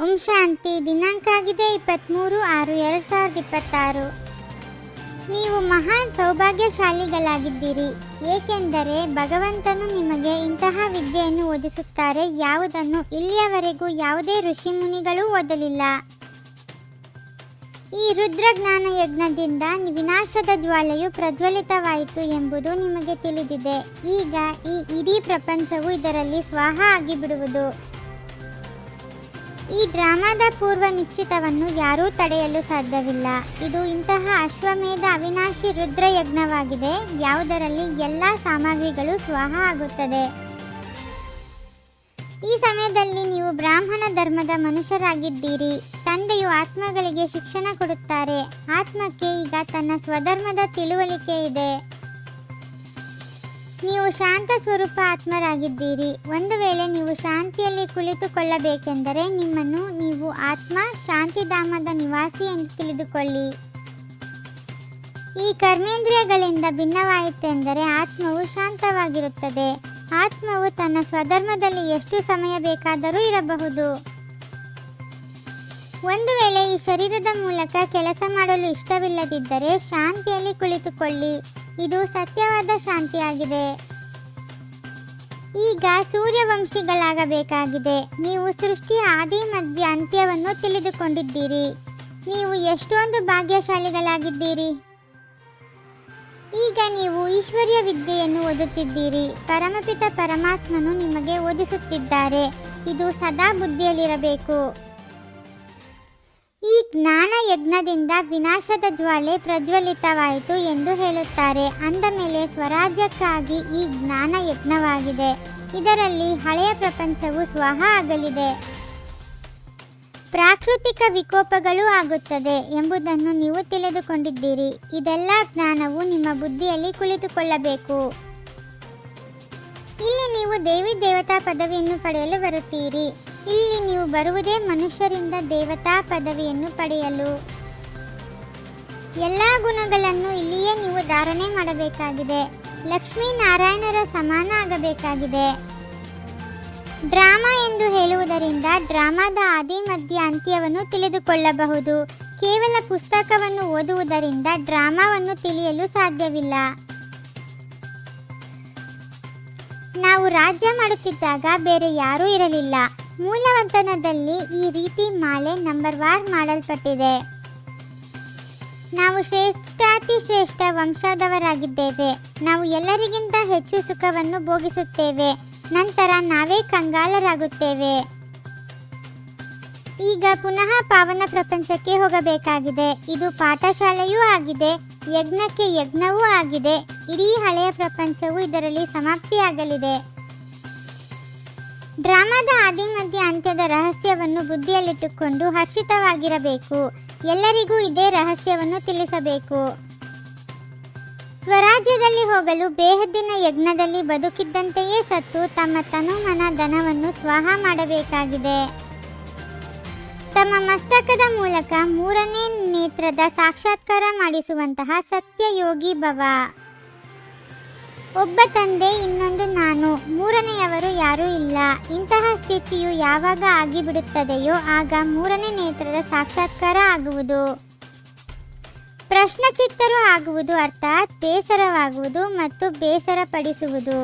ಓಂ ಶಾಂತಿ. ದಿನಾಂಕ ಆಗಿದೆ 23/6/2026. ನೀವು ಮಹಾನ್ ಸೌಭಾಗ್ಯಶಾಲಿಗಳಾಗಿದ್ದೀರಿ, ಏಕೆಂದರೆ ಭಗವಂತನು ನಿಮಗೆ ಇಂತಹ ವಿದ್ಯೆಯನ್ನು ಓದಿಸುತ್ತಾರೆ ಯಾವುದನ್ನು ಇಲ್ಲಿಯವರೆಗೂ ಯಾವುದೇ ಋಷಿಮುನಿಗಳೂ ಓದಲಿಲ್ಲ. ಈ ರುದ್ರಜ್ಞಾನ ಯಜ್ಞದಿಂದ ವಿನಾಶದ ಜ್ವಾಲೆಯು ಪ್ರಜ್ವಲಿತವಾಯಿತು ಎಂಬುದು ನಿಮಗೆ ತಿಳಿದಿದೆ. ಈಗ ಈ ಇಡೀ ಪ್ರಪಂಚವು ಇದರಲ್ಲಿ ಸ್ವಾಹ ಆಗಿಬಿಡುವುದು. ಈ ಡ್ರಾಮಾದ ಪೂರ್ವ ನಿಶ್ಚಿತವನ್ನು ಯಾರೂ ತಡೆಯಲು ಸಾಧ್ಯವಿಲ್ಲ. ಇದು ಇಂತಹ ಅಶ್ವಮೇಧ ಅವಿನಾಶಿ ರುದ್ರ ಯಜ್ಞವಾಗಿದೆ, ಯಾವುದರಲ್ಲಿ ಎಲ್ಲ ಸಾಮಗ್ರಿಗಳು ಸ್ವಾಹ ಆಗುತ್ತದೆ. ಈ ಸಮಯದಲ್ಲಿ ನೀವು ಬ್ರಾಹ್ಮಣ ಧರ್ಮದ ಮನುಷ್ಯರಾಗಿದ್ದೀರಿ. ತಂದೆಯು ಆತ್ಮಗಳಿಗೆ ಶಿಕ್ಷಣ ಕೊಡುತ್ತಾರೆ. ಆತ್ಮಕ್ಕೆ ಈಗ ತನ್ನ ಸ್ವಧರ್ಮದ ತಿಳುವಳಿಕೆ ಇದೆ. ನೀವು ಶಾಂತ ಸ್ವರೂಪ ಆತ್ಮರಾಗಿದ್ದೀರಿ. ಒಂದು ವೇಳೆ ನೀವು ಶಾಂತಿಯಲ್ಲಿ ಕುಳಿತುಕೊಳ್ಳಬೇಕೆಂದರೆ ನಿಮ್ಮನ್ನು ನೀವು ಆತ್ಮ ಶಾಂತಿಧಾಮದ ನಿವಾಸಿ ಎಂದು ತಿಳಿದುಕೊಳ್ಳಿ. ಈ ಕರ್ಮೇಂದ್ರಿಯಗಳಿಂದ ಭಿನ್ನವಾಯಿತೆಂದರೆ ಆತ್ಮವು ಶಾಂತವಾಗಿರುತ್ತದೆ. ಆತ್ಮವು ತನ್ನ ಸ್ವಧರ್ಮದಲ್ಲಿ ಎಷ್ಟು ಸಮಯ ಬೇಕಾದರೂ ಇರಬಹುದು. ಒಂದು ವೇಳೆ ಈ ಶರೀರದ ಮೂಲಕ ಕೆಲಸ ಮಾಡಲು ಇಷ್ಟವಿಲ್ಲದಿದ್ದರೆ ಶಾಂತಿಯಲ್ಲಿ ಕುಳಿತುಕೊಳ್ಳಿ. ಇದು ಸತ್ಯವಾದ ಶಾಂತಿಯಾಗಿದೆ. ಈಗ ಸೂರ್ಯವಂಶಿಗಳಾಗಬೇಕಾಗಿದೆ. ನೀವು ಸೃಷ್ಟಿಯ ಆದಿ ಮಧ್ಯ ಅಂತ್ಯವನ್ನು ತಿಳಿದುಕೊಂಡಿದ್ದೀರಿ. ನೀವು ಎಷ್ಟೊಂದು ಭಾಗ್ಯಶಾಲಿಗಳಾಗಿದ್ದೀರಿ. ಈಗ ನೀವು ಈಶ್ವರ್ಯ ವಿದ್ಯೆಯನ್ನು ಓದುತ್ತಿದ್ದೀರಿ. ಪರಮಪಿತ ಪರಮಾತ್ಮನು ನಿಮಗೆ ಓದಿಸುತ್ತಿದ್ದಾರೆ. ಇದು ಸದಾ ಬುದ್ಧಿಯಲ್ಲಿರಬೇಕು. ಈ ಜ್ಞಾನ ಯಜ್ಞದಿಂದ ವಿನಾಶದ ಜ್ವಾಲೆ ಪ್ರಜ್ವಲಿತವಾಯಿತು ಎಂದು ಹೇಳುತ್ತಾರೆ. ಅಂದ ಮೇಲೆ ಸ್ವರಾಜ್ಯಕ್ಕಾಗಿ ಈ ಜ್ಞಾನ ಯಜ್ಞವಾಗಿದೆ. ಇದರಲ್ಲಿ ಹಳೆಯ ಪ್ರಪಂಚವು ಸ್ವಾಹ ಆಗಲಿದೆ. ಪ್ರಾಕೃತಿಕ ವಿಕೋಪಗಳೂ ಆಗುತ್ತದೆ ಎಂಬುದನ್ನು ನೀವು ತಿಳಿದುಕೊಂಡಿದ್ದೀರಿ. ಇದೆಲ್ಲ ಜ್ಞಾನವು ನಿಮ್ಮ ಬುದ್ಧಿಯಲ್ಲಿ ಕುಳಿತುಕೊಳ್ಳಬೇಕು. ಇಲ್ಲಿ ನೀವು ದೇವಿ ದೇವತಾ ಪದವಿಯನ್ನು ಪಡೆಯಲು ಬರುತ್ತೀರಿ. ಇಲ್ಲಿ ನೀವು ಬರುವುದೇ ಮನುಷ್ಯರಿಂದ ದೇವತಾ ಪದವಿಯನ್ನು ಪಡೆಯಲು. ಎಲ್ಲ ಗುಣಗಳನ್ನು ಇಲ್ಲಿಯೇ ನೀವು ಧಾರಣೆ ಮಾಡಬೇಕಾಗಿದೆ. ಲಕ್ಷ್ಮೀನಾರಾಯಣರ ಸಮಾನ ಆಗಬೇಕಾಗಿದೆ. ಡ್ರಾಮಾ ಎಂದು ಹೇಳುವುದರಿಂದ ಡ್ರಾಮಾದ ಆದಿ ಮಧ್ಯ ಅಂತ್ಯವನ್ನು ತಿಳಿದುಕೊಳ್ಳಬಹುದು. ಕೇವಲ ಪುಸ್ತಕವನ್ನು ಓದುವುದರಿಂದ ಡ್ರಾಮಾವನ್ನು ತಿಳಿಯಲು ಸಾಧ್ಯವಿಲ್ಲ. ನಾವು ರಾಜ್ಯ ಮಾಡುತ್ತಿದ್ದಾಗ ಬೇರೆ ಯಾರೂ ಇರಲಿಲ್ಲ. ಮೂಲವತನದಲ್ಲಿ ಈ ರೀತಿ ಮಾಲೆ ನಂಬರ್ವಾರ್ ಮಾಡಲ್ಪಟ್ಟಿದೆ. ನಾವು ಶ್ರೇಷ್ಠಾತಿ ಶ್ರೇಷ್ಠ ವಂಶದವರಾಗಿದ್ದೇವೆ. ನಾವು ಎಲ್ಲರಿಗಿಂತ ಹೆಚ್ಚು ಸುಖವನ್ನು ಭೋಗಿಸುತ್ತೇವೆ. ನಂತರ ನಾವೇ ಕಂಗಾಲರಾಗುತ್ತೇವೆ. ಈಗ ಪುನಃ ಪಾವನ ಪ್ರಪಂಚಕ್ಕೆ ಹೋಗಬೇಕಾಗಿದೆ. ಇದು ಪಾಠಶಾಲೆಯೂ ಆಗಿದೆ, ಯಜ್ಞಕ್ಕೆ ಯಜ್ಞವೂ ಆಗಿದೆ. ಇಡೀ ಹಳೆಯ ಪ್ರಪಂಚವು ಇದರಲ್ಲಿ ಸಮಾಪ್ತಿಯಾಗಲಿದೆ. ಡ್ರಾಮಾದ ಆದಿ ಮಧ್ಯ ಅಂತ್ಯದ ರಹಸ್ಯವನ್ನು ಬುದ್ಧಿಯಲ್ಲಿಟ್ಟುಕೊಂಡು ಹರ್ಷಿತವಾಗಿರಬೇಕು. ಎಲ್ಲರಿಗೂ ಇದೇ ರಹಸ್ಯವನ್ನು ತಿಳಿಸಬೇಕು. ಸ್ವರಾಜ್ಯದಲ್ಲಿ ಹೋಗಲು ಬೇಹದ್ದಿನ ಯಜ್ಞದಲ್ಲಿ ಬದುಕಿದ್ದಂತೆಯೇ ಸತ್ತು ತಮ್ಮ ತನು ಮನ ಧನವನ್ನು ಸ್ವಾಹ ಮಾಡಬೇಕಾಗಿದೆ. ತಮ್ಮ ಮಸ್ತಕದ ಮೂಲಕ ಮೂರನೇ ನೇತ್ರದ ಸಾಕ್ಷಾತ್ಕಾರ ಮಾಡಿಸುವಂತಹ ಸತ್ಯಯೋಗಿ ಭವ. ಒಬ್ಬ ತಂದೆ, ಇನ್ನೊಂದು ನಾನು, ಮೂರನೆಯವರು ಯಾರೂ ಇಲ್ಲ. ಇಂತಹ ಸ್ಥಿತಿಯು ಯಾವಾಗ ಆಗಿಬಿಡುತ್ತದೆಯೋ ಆಗ ಮೂರನೇ ನೇತ್ರದ ಸಾಕ್ಷಾತ್ಕಾರ ಆಗುವುದು. ಪ್ರಶ್ನಚಿತ್ತರು ಆಗುವುದು ಅರ್ಥಾತ್ ಬೇಸರವಾಗುವುದು ಮತ್ತು ಬೇಸರಪಡಿಸುವುದು.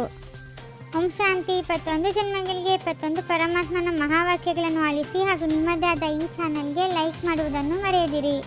ಓಂ ಶಾಂತಿ. 21 ಜನ್ಮಗಳಿಗೆ 21 ಪರಮಾತ್ಮನ ಮಹಾವಾಕ್ಯಗಳನ್ನು ಆಲಿಸಿ ಹಾಗೂ ನಿಮ್ಮದೇ ಆದ ಈ ಚಾನೆಲ್ಗೆ ಲೈಕ್ ಮಾಡುವುದನ್ನು ಮರೆಯದಿರಿ.